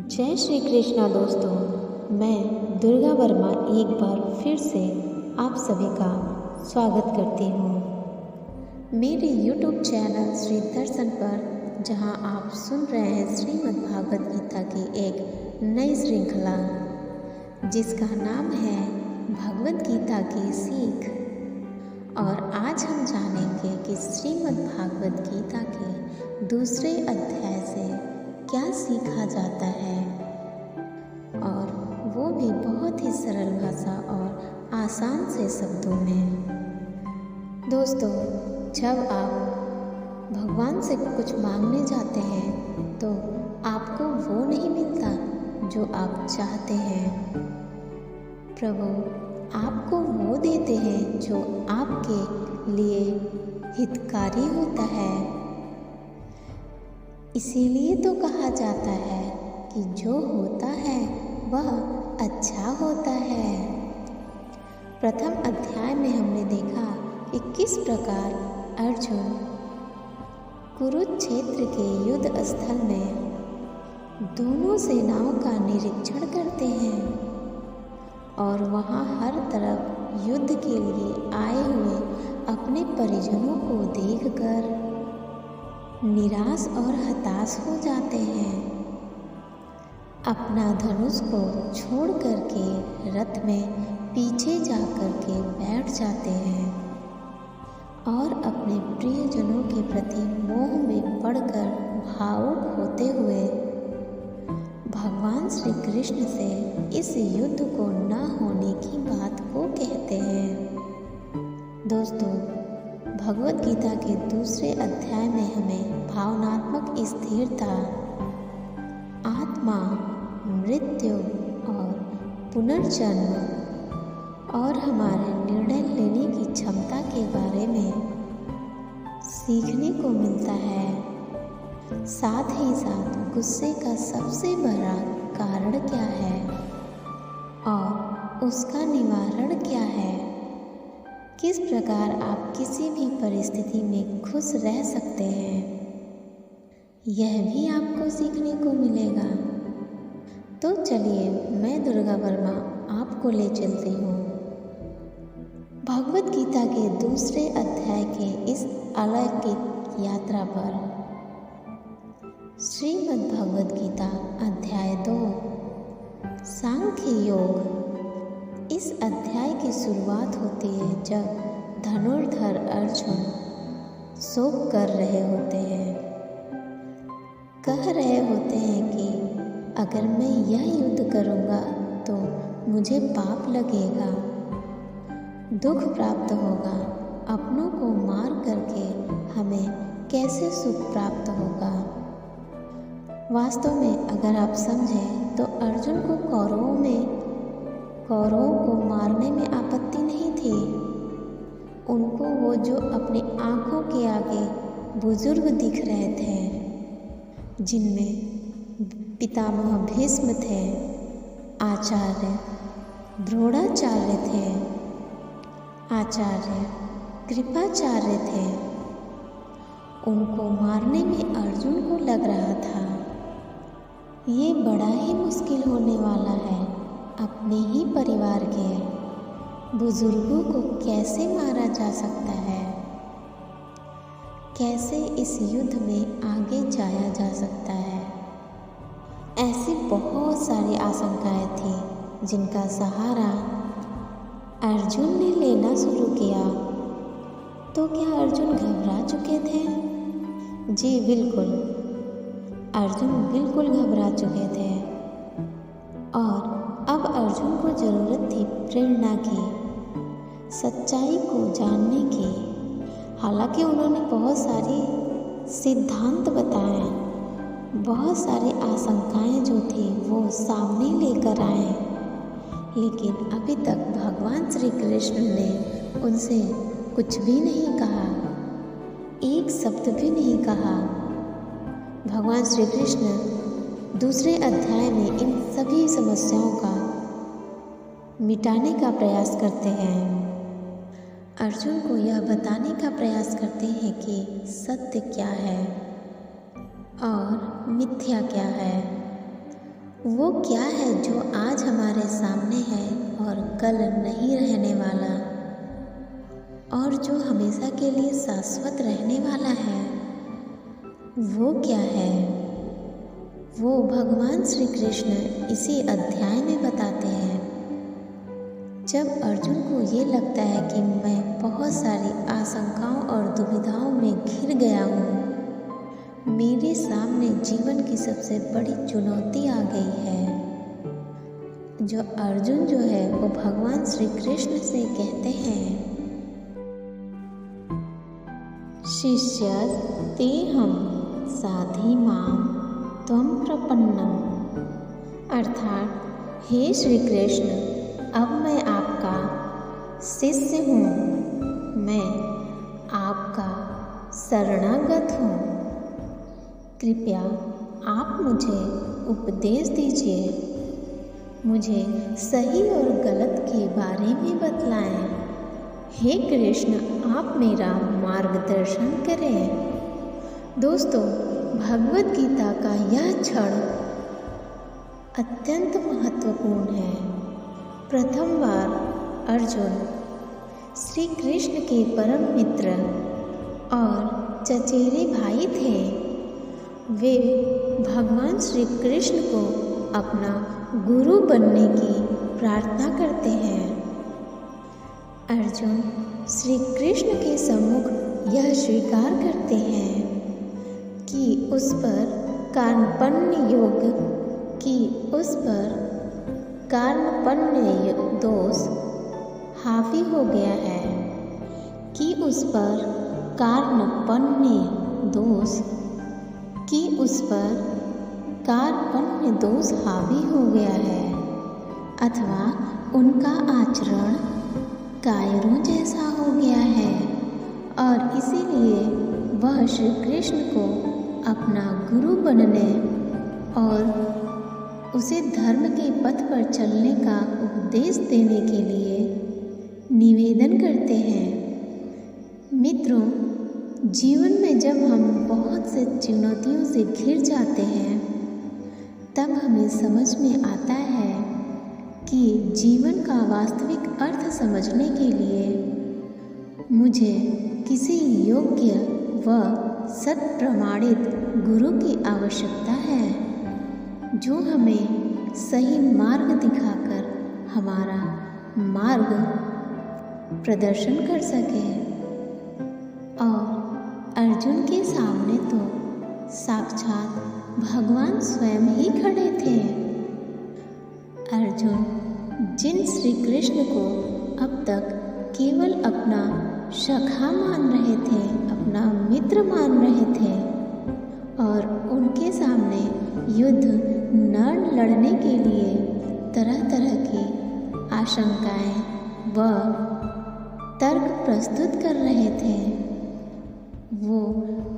जय श्री कृष्णा दोस्तों। मैं दुर्गा वर्मा एक बार फिर से आप सभी का स्वागत करती हूँ मेरे YouTube चैनल श्री दर्शन पर, जहाँ आप सुन रहे हैं श्रीमद् भागवत गीता की एक नई श्रृंखला जिसका नाम है भगवत गीता की सीख। और आज हम जानेंगे कि श्रीमद् भागवत गीता के दूसरे अध्याय से क्या सीखा जाता है, और वो भी बहुत ही सरल भाषा और आसान से शब्दों में। दोस्तों, जब आप भगवान से कुछ मांगने जाते हैं तो आपको वो नहीं मिलता जो आप चाहते हैं। प्रभु आपको वो देते हैं जो आपके लिए हितकारी होता है। इसीलिए तो कहा जाता है कि जो होता है वह अच्छा होता है। प्रथम अध्याय में हमने देखा कि किस प्रकार अर्जुन कुरुक्षेत्र के युद्ध स्थल में दोनों सेनाओं का निरीक्षण करते हैं और वहाँ हर तरफ युद्ध के लिए आए हुए अपने परिजनों को देखकर निराश और हताश हो जाते हैं। अपना धनुष को छोड़ करके रथ में पीछे जा कर के बैठ जाते हैं और अपने प्रियजनों के प्रति मोह में पड़कर भावुक होते हुए भगवान श्री कृष्ण से इस युद्ध को न होने की बात को कहते हैं। दोस्तों, भगवत गीता के दूसरे अध्याय में हमें भावनात्मक स्थिरता, आत्मा, मृत्यु और पुनर्जन्म और हमारे निर्णय लेने की क्षमता के बारे में सीखने को मिलता है। साथ ही साथ गुस्से का सबसे बड़ा कारण क्या है और उसका निवारण क्या है, किस प्रकार आप किसी भी परिस्थिति में खुश रह सकते हैं, यह भी आपको सीखने को मिलेगा। तो चलिए, मैं दुर्गा वर्मा आपको ले चलती हूँ भगवत गीता के दूसरे अध्याय के इस अलौकिक यात्रा पर। श्रीमद् भगवत गीता अध्याय 2 सांख्य योग। इस अध्याय की शुरुआत होती है जब धनुर्धर अर्जुन शोक कर रहे होते हैं, कह रहे होते हैं कि अगर मैं यह युद्ध करूँगा तो मुझे पाप लगेगा, दुख प्राप्त होगा, अपनों को मार करके हमें कैसे सुख प्राप्त होगा। वास्तव में अगर आप समझें तो अर्जुन को कौरवों को मारने में आपत्ति नहीं थी। उनको वो जो अपनी आँखों के आगे बुजुर्ग दिख रहे थे, जिनमें पितामह भीष्म थे, आचार्य द्रोणाचार्य थे, आचार्य कृपाचार्य थे, उनको मारने में अर्जुन को लग रहा था ये बड़ा ही मुश्किल होने वाला है। अपने ही परिवार के बुजुर्गों को कैसे मारा जा सकता है, कैसे इस युद्ध में आगे जाया जा सकता है। ऐसी बहुत सारी आशंकाएं थी जिनका सहारा अर्जुन ने लेना शुरू किया। तो क्या अर्जुन घबरा चुके थे? जी बिल्कुल, अर्जुन बिल्कुल घबरा चुके थे और अब अर्जुन को ज़रूरत थी प्रेरणा की, सच्चाई को जानने की। हालांकि उन्होंने बहुत सारी सिद्धांत बताए, बहुत सारी आशंकाएं जो थी वो सामने लेकर आए, लेकिन अभी तक भगवान श्री कृष्ण ने उनसे कुछ भी नहीं कहा, एक शब्द भी नहीं कहा। भगवान श्री कृष्ण दूसरे अध्याय में इन सभी समस्याओं का मिटाने का प्रयास करते हैं। अर्जुन को यह बताने का प्रयास करते हैं कि सत्य क्या है और मिथ्या क्या है, वो क्या है जो आज हमारे सामने है और कल नहीं रहने वाला, और जो हमेशा के लिए शाश्वत रहने वाला है? वो क्या है? वो भगवान श्री कृष्ण इसी अध्याय में बताते हैं। जब अर्जुन को ये लगता है कि मैं बहुत सारी आशंकाओं और दुविधाओं में घिर गया हूँ, मेरे सामने जीवन की सबसे बड़ी चुनौती आ गई है, जो अर्जुन जो है वो भगवान श्री कृष्ण से कहते हैं, शिष्य तेहम साधि माम त्वं प्रपन्नम। अर्थात हे श्री कृष्ण, अब मैं आपका शिष्य हूँ, मैं आपका शरणागत हूँ। कृपया आप मुझे उपदेश दीजिए, मुझे सही और गलत के बारे में बतलाएं। हे कृष्ण, आप मेरा मार्गदर्शन करें। दोस्तों, भगवद गीता का यह क्षण अत्यंत महत्वपूर्ण है। प्रथम बार अर्जुन श्री कृष्ण के परम मित्र और चचेरे भाई थे। वे भगवान श्री कृष्ण को अपना गुरु बनने की प्रार्थना करते हैं। अर्जुन श्री कृष्ण के सम्मुख यह स्वीकार करते हैं कि उस पर कार्पण्य दोष हावी हो गया है, कि उस पर कार्पण्य दोष हावी हो गया है, अथवा उनका आचरण कायरों जैसा हो गया है, और इसीलिए वह श्री कृष्ण को अपना गुरु बनने और उसे धर्म के पथ पर चलने का उपदेश देने के लिए निवेदन करते हैं। मित्रों, जीवन में जब हम बहुत से चुनौतियों से घिर जाते हैं, तब हमें समझ में आता है कि जीवन का वास्तविक अर्थ समझने के लिए मुझे किसी योग्य व सत्प्रमाणित गुरु की आवश्यकता है, जो हमें सही मार्ग दिखाकर हमारा मार्ग प्रदर्शन कर सके। और अर्जुन के सामने तो साक्षात भगवान स्वयं ही खड़े थे। अर्जुन जिन श्री कृष्ण को अब तक केवल अपना सखा मान रहे थे, अपना मित्र मान रहे थे, और उनके सामने युद्ध न लड़ने के लिए तरह तरह की आशंकाएं व तर्क प्रस्तुत कर रहे थे, वो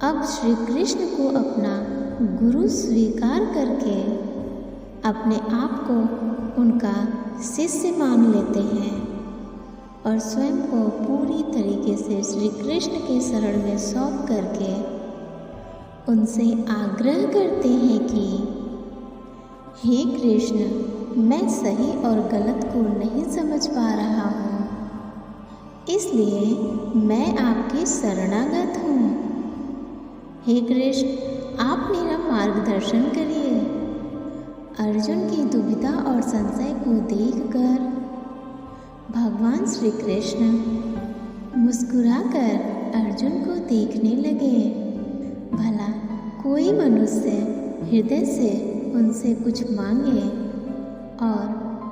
अब श्री कृष्ण को अपना गुरु स्वीकार करके अपने आप को उनका शिष्य मान लेते हैं और स्वयं को पूरी तरीके से श्री कृष्ण के शरण में सौंप करके उनसे आग्रह करते हैं कि हे कृष्ण, मैं सही और गलत को नहीं समझ पा रहा हूँ, इसलिए मैं आपके शरणागत हूँ। हे कृष्ण, आप मेरा मार्गदर्शन करिए। अर्जुन की दुविधा और संशय को देखकर भगवान श्री कृष्ण मुस्कुराकर अर्जुन को देखने लगे। भला कोई मनुष्य हृदय से उनसे कुछ मांगे और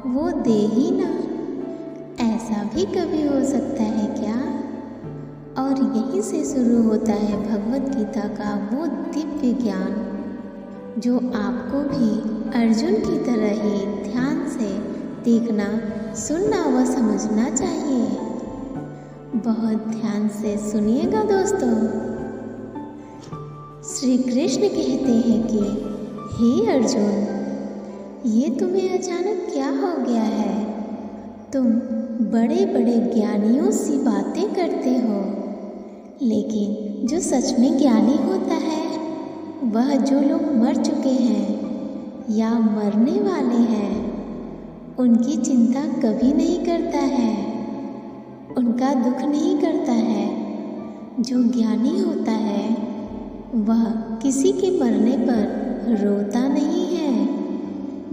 वो दे ही ना, ऐसा भी कभी हो सकता है क्या? और यहीं से शुरू होता है भगवद गीता का वो दिव्य ज्ञान, जो आपको भी अर्जुन की तरह ही ध्यान से देखना, सुनना व समझना चाहिए। बहुत ध्यान से सुनिएगा दोस्तों। श्री कृष्ण कहते हैं कि हे अर्जुन, ये तुम्हें अचानक क्या हो गया है? तुम बड़े बड़े ज्ञानियों सी बातें करते हो, लेकिन जो सच में ज्ञानी होता है वह जो लोग मर चुके हैं, या मरने वाले हैं उनकी चिंता कभी नहीं करता है, उनका दुख नहीं करता है। जो ज्ञानी होता है वह किसी के मरने पर रोता नहीं है।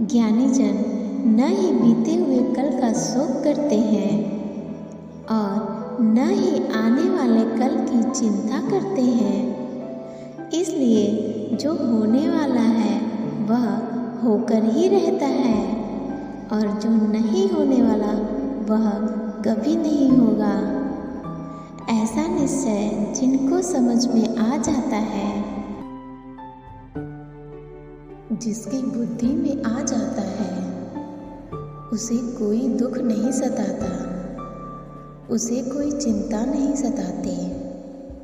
ज्ञानी जन न ही बीते हुए कल का शोक करते हैं और न ही आने वाले कल की चिंता करते हैं। इसलिए जो होने वाला है वह होकर ही रहता है और जो नहीं होने वाला वह कभी नहीं होगा। ऐसा निश्चय जिनको समझ में आ जाता है, जिसकी बुद्धि में आ जाता है, उसे कोई दुख नहीं सताता, उसे कोई चिंता नहीं सताती।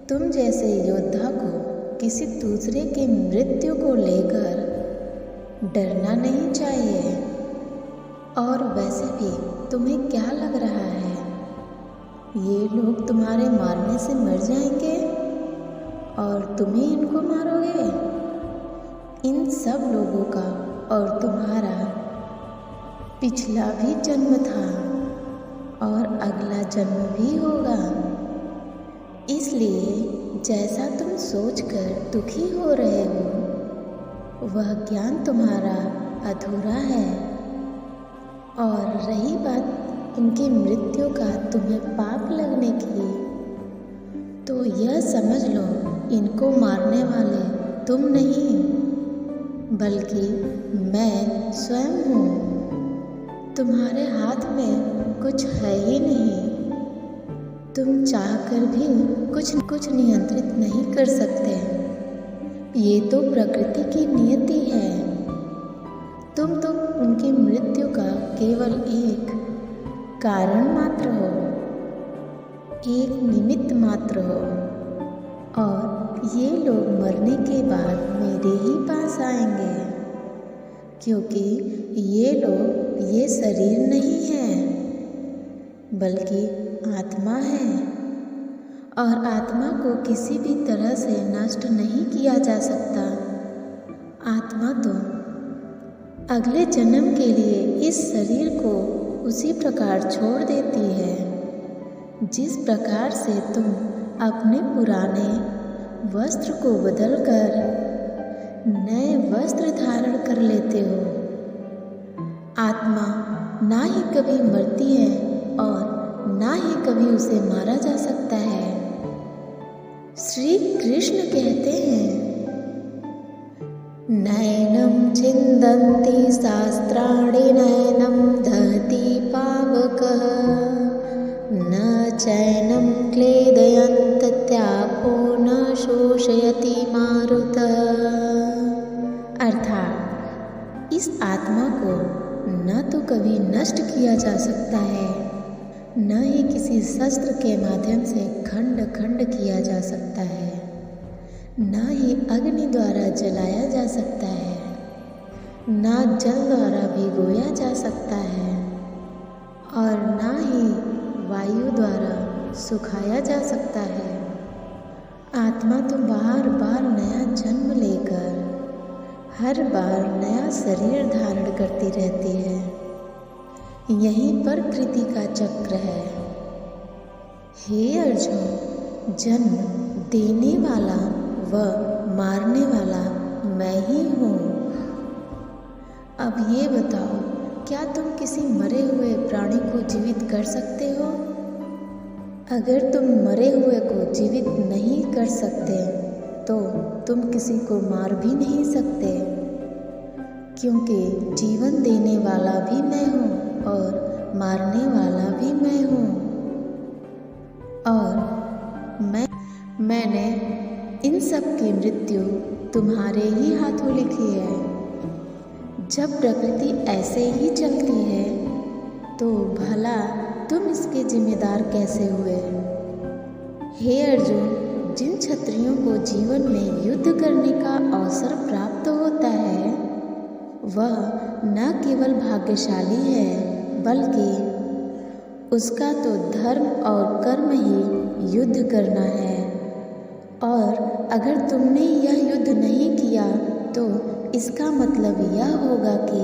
तुम जैसे योद्धा को किसी दूसरे की मृत्यु को लेकर डरना नहीं चाहिए। और वैसे भी तुम्हें क्या लग रहा है, ये लोग तुम्हारे मारने से मर जाएंगे और तुम्हें इनको मारोगे? इन सब लोगों का और तुम्हारा पिछला भी जन्म था और अगला जन्म भी होगा। इसलिए जैसा तुम सोचकर दुखी हो रहे हो वह ज्ञान तुम्हारा अधूरा है। और रही बात इनकी मृत्यु का तुम्हें पाप लगने की, तो यह समझ लो इनको मारने वाले तुम नहीं बल्कि मैं स्वयं हूँ। तुम्हारे हाथ में कुछ है ही नहीं। तुम चाहकर भी कुछ नियंत्रित नहीं कर सकते। ये तो प्रकृति की नियति है। तुम तो उनकी मृत्यु का केवल एक कारण मात्र हो, एक निमित्त मात्र हो। और ये लोग मरने के बाद मेरे ही पास आएंगे, क्योंकि ये लोग ये शरीर नहीं है बल्कि आत्मा है। और आत्मा को किसी भी तरह से नष्ट नहीं किया जा सकता। आत्मा तो अगले जन्म के लिए इस शरीर को उसी प्रकार छोड़ देती है जिस प्रकार से तुम अपने पुराने वस्त्र को बदलकर नए वस्त्र धारण कर लेते हो। आत्मा ना ही कभी मरती है और ना ही कभी उसे मारा जा सकता है। श्री कृष्ण कहते हैं, नैनं छिन्दन्ति शास्त्राणि नैनं दहति पावकः न चैनं क्लेदयन्त्यापो न शोषयति मारुतः। अर्थात इस आत्मा को न तो कभी नष्ट किया जा सकता है, न ही किसी शस्त्र के माध्यम से खंड खंड किया जा सकता है, न ही अग्नि द्वारा जलाया जा सकता है, न जल द्वारा भिगोया जा सकता है और न ही वायु द्वारा सुखाया जा सकता है। आत्मा तो बार बार नया जन्म लेकर हर बार नया शरीर धारण करती रहती है। यही प्रकृति का चक्र है। हे अर्जुन, जन्म देने वाला व मारने वाला मैं ही हूँ। अब ये बताओ, क्या तुम किसी मरे हुए प्राणी को जीवित कर सकते हो? अगर तुम मरे हुए को जीवित नहीं कर सकते तो तुम किसी को मार भी नहीं सकते, क्योंकि जीवन देने वाला भी मैं हूँ और मारने वाला भी मैं हूँ। और मैंने इन सब की मृत्यु तुम्हारे ही हाथों लिखी है। जब प्रकृति ऐसे ही चलती है तो भला तुम इसके जिम्मेदार कैसे हुए? हे अर्जुन, जिन क्षत्रियों को जीवन में युद्ध करने का अवसर प्राप्त होता है वह न केवल भाग्यशाली है बल्कि उसका तो धर्म और कर्म ही युद्ध करना है। और अगर तुमने यह युद्ध नहीं किया तो इसका मतलब यह होगा कि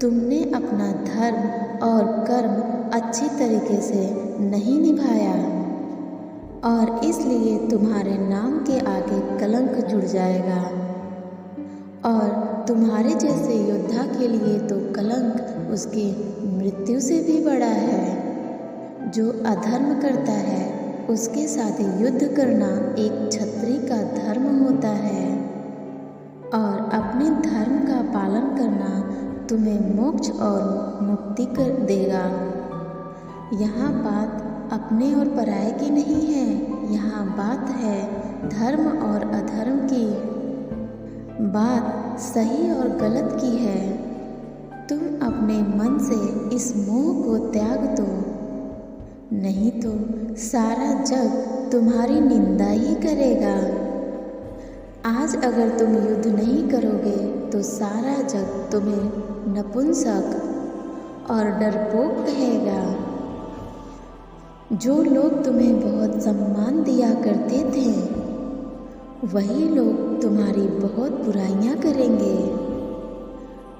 तुमने अपना धर्म और कर्म अच्छी तरीके से नहीं निभाया और इसलिए तुम्हारे नाम के आगे कलंक जुड़ जाएगा। और तुम्हारे जैसे योद्धा के लिए तो कलंक उसकी मृत्यु से भी बड़ा है। जो अधर्म करता है उसके साथ युद्ध करना एक क्षत्रिय का धर्म होता है और अपने धर्म का पालन करना तुम्हें मोक्ष और मुक्ति कर देगा। यहाँ बात अपने और पराये की नहीं है, यहाँ बात है धर्म और अधर्म की। बात सही और गलत की है। तुम अपने मन से इस मोह को त्याग दो, नहीं तो सारा जग तुम्हारी निंदा ही करेगा। आज अगर तुम युद्ध नहीं करोगे तो सारा जग तुम्हें नपुंसक और डरपोक कहेगा। जो लोग तुम्हें बहुत सम्मान दिया करते थे वही लोग तुम्हारी बहुत बुराइयां करेंगे,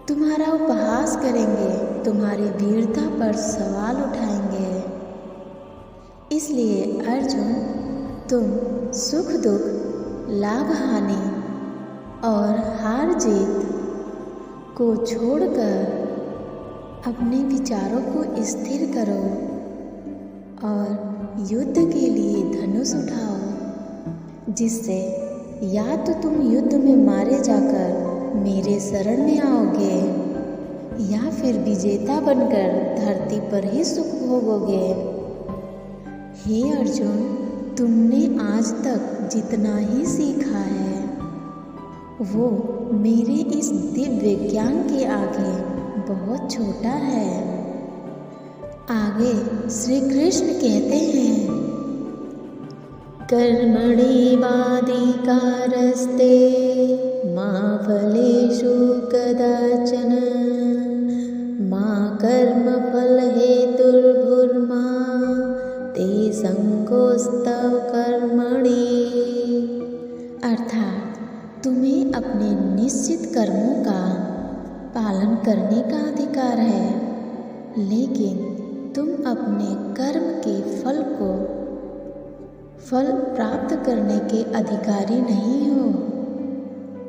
तुम्हारा उपहास करेंगे, तुम्हारी वीरता पर सवाल उठाएंगे। इसलिए अर्जुन, तुम सुख दुख, लाभ हानि और हार जीत को छोड़कर अपने विचारों को स्थिर करो और युद्ध के लिए धनुष उठाओ, जिससे या तो तुम युद्ध में मारे जाकर मेरे शरण में आओगे या फिर विजेता बनकर धरती पर ही सुख भोगोगे। हे अर्जुन, तुमने आज तक जितना ही सीखा है वो मेरे इस दिव्य ज्ञान के आगे बहुत छोटा है। आगे श्री कृष्ण कहते हैं, कर्मणि वाधिकारस्ते मा फलेषु कदाचन मा कर्मफल हेतुर्भुर्मा ते संगोस्तव कर्मणि। अर्थात तुम्हें अपने निश्चित कर्मों का पालन करने का अधिकार है, लेकिन तुम अपने कर्म के फल प्राप्त करने के अधिकारी नहीं हो।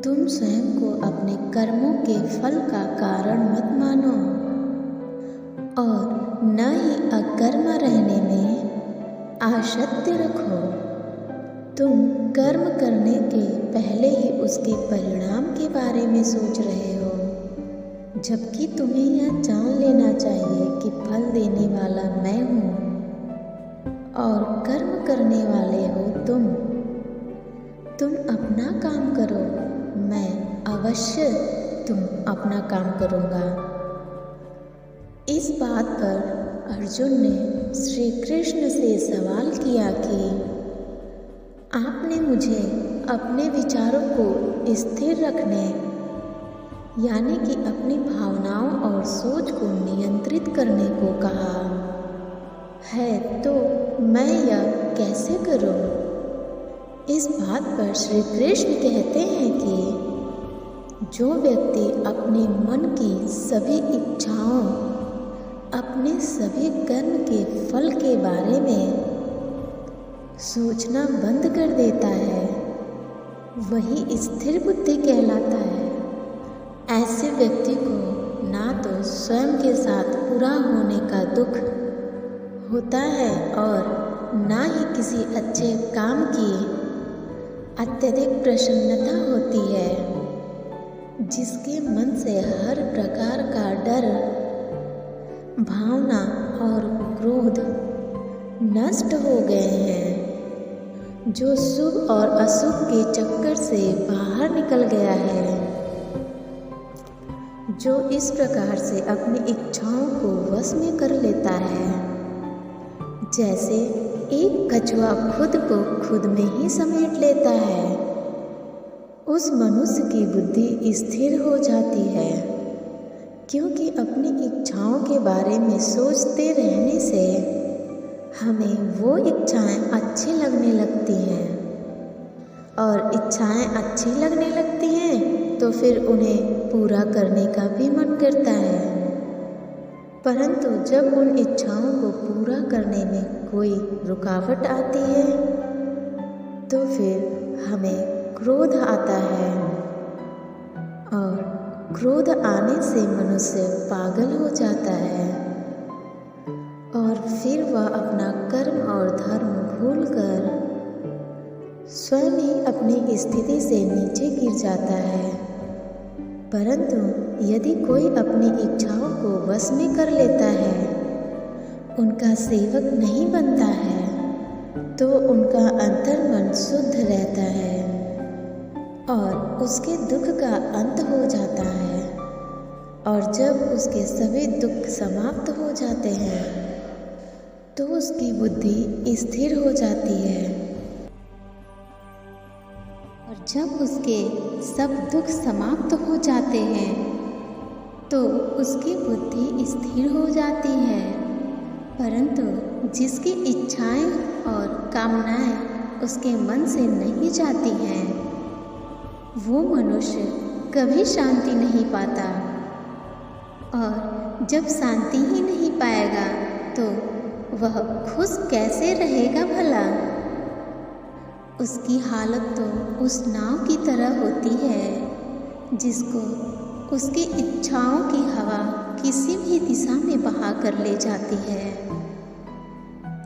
तुम स्वयं को अपने कर्मों के फल का कारण मत मानो और न ही अकर्म रहने में आसक्ति रखो। तुम कर्म करने के पहले ही उसके परिणाम के बारे में सोच रहे हो, जबकि तुम्हें यह जान लेना चाहिए कि फल देने वाला मैं हूँ और कर्म करने वाले हो तुम। तुम अपना काम करो, मैं अवश्य तुम अपना काम करूँगा। इस बात पर अर्जुन ने श्री कृष्ण से सवाल किया कि आपने मुझे अपने विचारों को स्थिर रखने यानी कि अपनी भावनाओं और सोच को नियंत्रित करने को कहा है, तो मैं यह कैसे करूं? इस बात पर श्री कृष्ण कहते हैं कि जो व्यक्ति अपने मन की सभी इच्छाओं, अपने सभी कर्म के फल के बारे में सोचना बंद कर देता है वही स्थिर बुद्धि कहलाता है। ऐसे व्यक्ति को ना तो स्वयं के साथ पूरा होने का दुख होता है और ना ही किसी अच्छे काम की अत्यधिक प्रसन्नता होती है। जिसके मन से हर प्रकार का डर, भावना और क्रोध नष्ट हो गए हैं, जो शुभ और अशुभ के चक्कर से बाहर निकल गया है, जो इस प्रकार से अपनी इच्छाओं को वश में कर लेता है जैसे एक कछुआ खुद को खुद में ही समेट लेता है, उस मनुष्य की बुद्धि स्थिर हो जाती है। क्योंकि अपनी इच्छाओं के बारे में सोचते रहने से हमें वो इच्छाएं अच्छी लगने लगती हैं और इच्छाएं अच्छी लगने लगती हैं तो फिर उन्हें पूरा करने का भी मन करता है। परंतु जब उन इच्छाओं को पूरा करने में कोई रुकावट आती है तो फिर हमें क्रोध आता है, और क्रोध आने से मनुष्य पागल हो जाता है और फिर वह अपना कर्म और धर्म भूलकर स्वयं ही अपनी स्थिति से नीचे गिर जाता है। परंतु यदि कोई अपनी इच्छाओं को वश में कर लेता है, उनका सेवक नहीं बनता है, तो उनका अंतर्मन शुद्ध रहता है और उसके दुख का अंत हो जाता है। और जब उसके सभी दुख समाप्त हो जाते हैं तो उसकी बुद्धि स्थिर हो जाती है, और जब उसके सब दुख समाप्त हो जाते हैं तो उसकी बुद्धि स्थिर हो जाती है। परंतु जिसकी इच्छाएं और कामनाएं उसके मन से नहीं जाती हैं, वो मनुष्य कभी शांति नहीं पाता, और जब शांति ही नहीं पाएगा तो वह खुश कैसे रहेगा भला। उसकी हालत तो उस नाव की तरह होती है जिसको उसकी इच्छाओं की हवा किसी भी दिशा में बहा कर ले जाती है।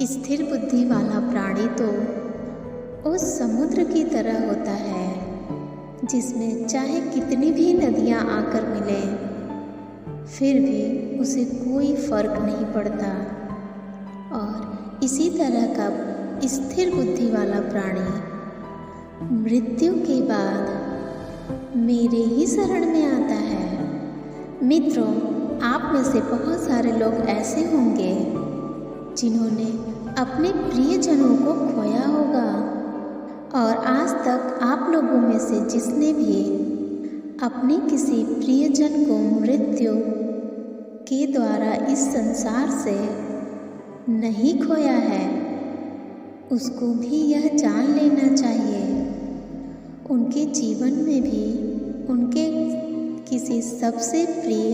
स्थिर बुद्धि वाला प्राणी तो उस समुद्र की तरह होता है जिसमें चाहे कितनी भी नदियां आकर मिलें, फिर भी उसे कोई फर्क नहीं पड़ता। और इसी तरह का स्थिर बुद्धि वाला प्राणी मृत्यु के बाद मेरे ही शरण में आता है। मित्रों, आप में से बहुत सारे लोग ऐसे होंगे जिन्होंने अपने प्रियजनों को खोया होगा, और आज तक आप लोगों में से जिसने भी अपने किसी प्रियजन को मृत्यु के द्वारा इस संसार से नहीं खोया है, उसको भी यह जान लेना चाहिए उनके जीवन में भी उनके किसी सबसे प्रिय,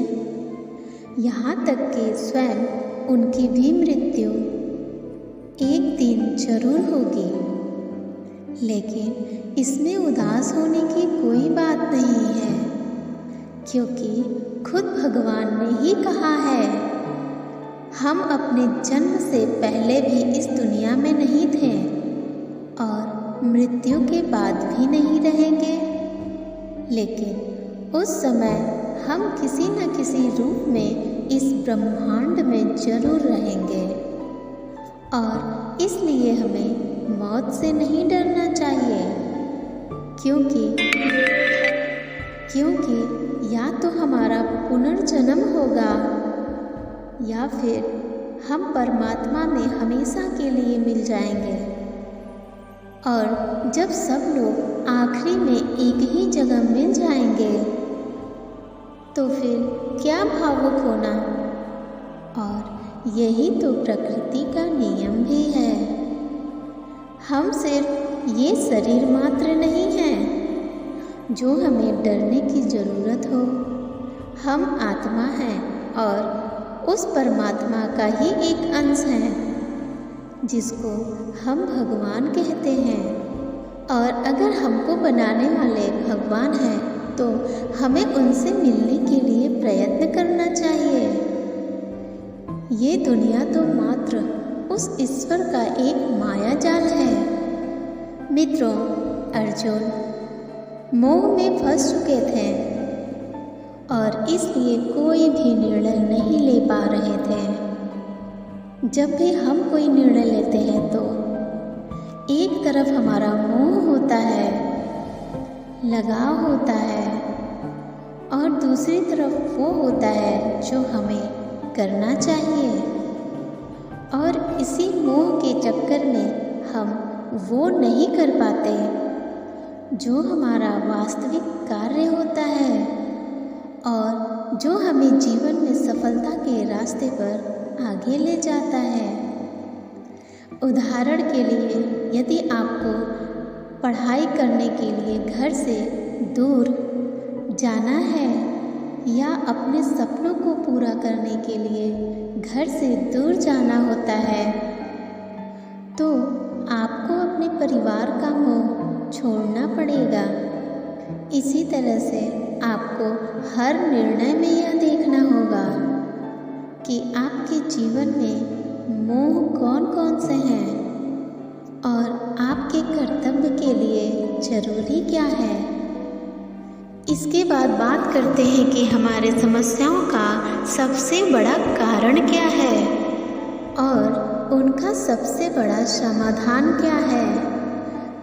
यहाँ तक कि स्वयं उनकी भी मृत्यु एक दिन जरूर होगी। लेकिन इसमें उदास होने की कोई बात नहीं है, क्योंकि खुद भगवान ने ही कहा है, हम अपने जन्म से पहले भी इस दुनिया में नहीं थे और मृत्यु के बाद भी नहीं रहेंगे। लेकिन उस समय हम किसी न किसी रूप में इस ब्रह्मांड में जरूर रहेंगे, और इसलिए हमें मौत से नहीं डरना चाहिए, क्योंकि या तो हमारा पुनर्जन्म होगा या फिर हम परमात्मा में हमेशा के लिए मिल जाएंगे। और जब सब लोग आखिरी में एक ही जगह मिल जाएंगे तो फिर क्या भावुक होना। और यही तो प्रकृति का नियम भी है। हम सिर्फ ये शरीर मात्र नहीं हैं जो हमें डरने की ज़रूरत हो। हम आत्मा हैं और उस परमात्मा का ही एक अंश है जिसको हम भगवान कहते हैं। और अगर हमको बनाने वाले भगवान हैं तो हमें उनसे मिलने के लिए प्रयत्न करना चाहिए। ये दुनिया तो मात्र उस ईश्वर का एक माया जाल है। मित्रों, अर्जुन मोह में फंस चुके थे और इसलिए कोई भी निर्णय नहीं ले पा रहे थे। जब भी हम कोई निर्णय लेते हैं तो एक तरफ हमारा मोह होता है, लगाव होता है, और दूसरी तरफ वो होता है जो हमें करना चाहिए। और इसी मोह के चक्कर में हम वो नहीं कर पाते जो हमारा वास्तविक कार्य होता है और जो हमें जीवन में सफलता के रास्ते पर आगे ले जाता है। उदाहरण के लिए, यदि आपको पढ़ाई करने के लिए घर से दूर जाना है या अपने सपनों को पूरा करने के लिए घर से दूर जाना होता है, तो आपको अपने परिवार का मोह छोड़ना पड़ेगा। इसी तरह से आपको हर निर्णय में यह देखना होगा कि आपके जीवन में मोह कौन कौन से हैं और आपके कर्तव्य के लिए जरूरी क्या है। इसके बाद बात करते हैं कि हमारे समस्याओं का सबसे बड़ा कारण क्या है और उनका सबसे बड़ा समाधान क्या है।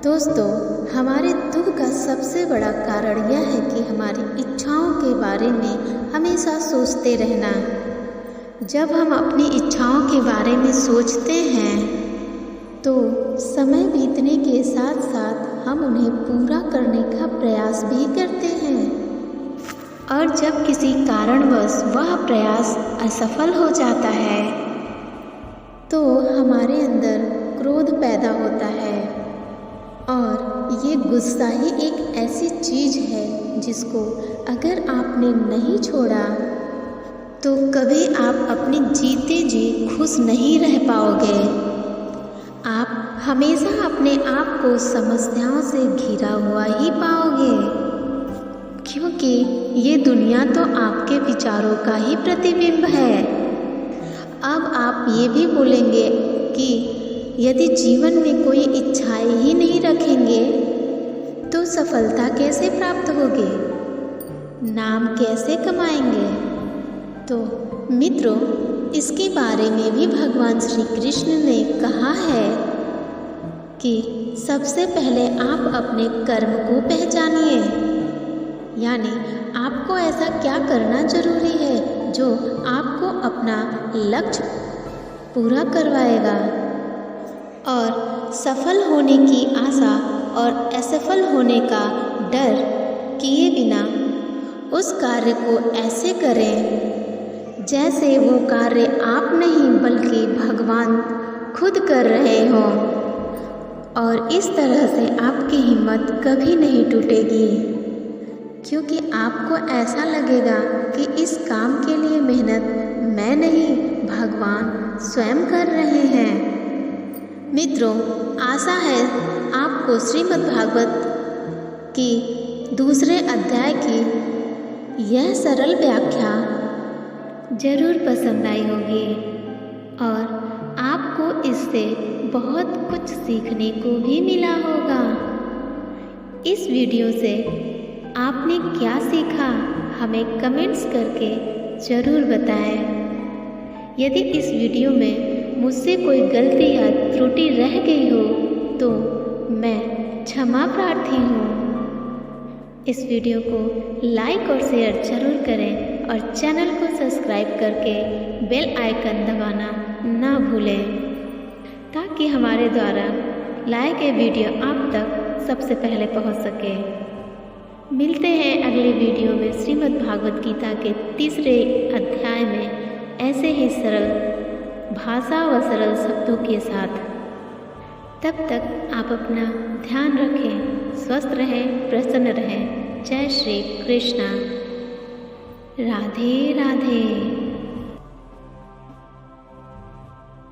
दोस्तों, हमारे दुख का सबसे बड़ा कारण यह है कि हमारी इच्छाओं के बारे में हमेशा सोचते रहना। जब हम अपनी इच्छाओं के बारे में सोचते हैं तो समय बीतने के साथ साथ हम उन्हें पूरा करने का प्रयास भी करते हैं, और जब किसी कारणवश वह प्रयास असफल हो जाता है तो हमारे अंदर क्रोध पैदा होता है। और ये गुस्सा ही एक ऐसी चीज़ है जिसको अगर आपने नहीं छोड़ा तो कभी आप अपने जीते जी खुश नहीं रह पाओगे। आप हमेशा अपने आप को समस्याओं से घिरा हुआ ही पाओगे, क्योंकि ये दुनिया तो आपके विचारों का ही प्रतिबिंब है। अब आप ये भी बोलेंगे कि यदि जीवन में कोई इच्छाएं ही नहीं रखेंगे तो सफलता कैसे प्राप्त होगी, नाम कैसे कमाएंगे। तो मित्रों, इसके बारे में भी भगवान श्री कृष्ण ने कहा है कि सबसे पहले आप अपने कर्म को पहचानिए, यानी आपको ऐसा क्या करना जरूरी है जो आपको अपना लक्ष्य पूरा करवाएगा। और सफल होने की आशा और असफल होने का डर किए बिना उस कार्य को ऐसे करें जैसे वो कार्य आप नहीं बल्कि भगवान खुद कर रहे हों, और इस तरह से आपकी हिम्मत कभी नहीं टूटेगी, क्योंकि आपको ऐसा लगेगा कि इस काम के लिए मेहनत मैं नहीं भगवान स्वयं कर रहे हैं। मित्रों, आशा है आपको श्रीमद् भागवत की दूसरे अध्याय की यह सरल व्याख्या जरूर पसंद आई होगी और आपको इससे बहुत कुछ सीखने को भी मिला होगा। इस वीडियो से आपने क्या सीखा हमें कमेंट्स करके ज़रूर बताएं। यदि इस वीडियो में मुझसे कोई गलती या त्रुटि रह गई हो तो मैं क्षमा प्रार्थी हूँ। इस वीडियो को लाइक और शेयर जरूर करें और चैनल को सब्सक्राइब करके बेल आइकन दबाना ना भूलें, ताकि हमारे द्वारा लाए गए वीडियो आप तक सबसे पहले पहुँच सके। मिलते हैं अगले वीडियो में श्रीमद् भागवत गीता के तीसरे अध्याय में ऐसे ही सरल भाषा व सरल शब्दों के साथ। तब तक आप अपना ध्यान रखें, स्वस्थ रहें, प्रसन्न रहें। जय श्री कृष्णा। राधे राधे।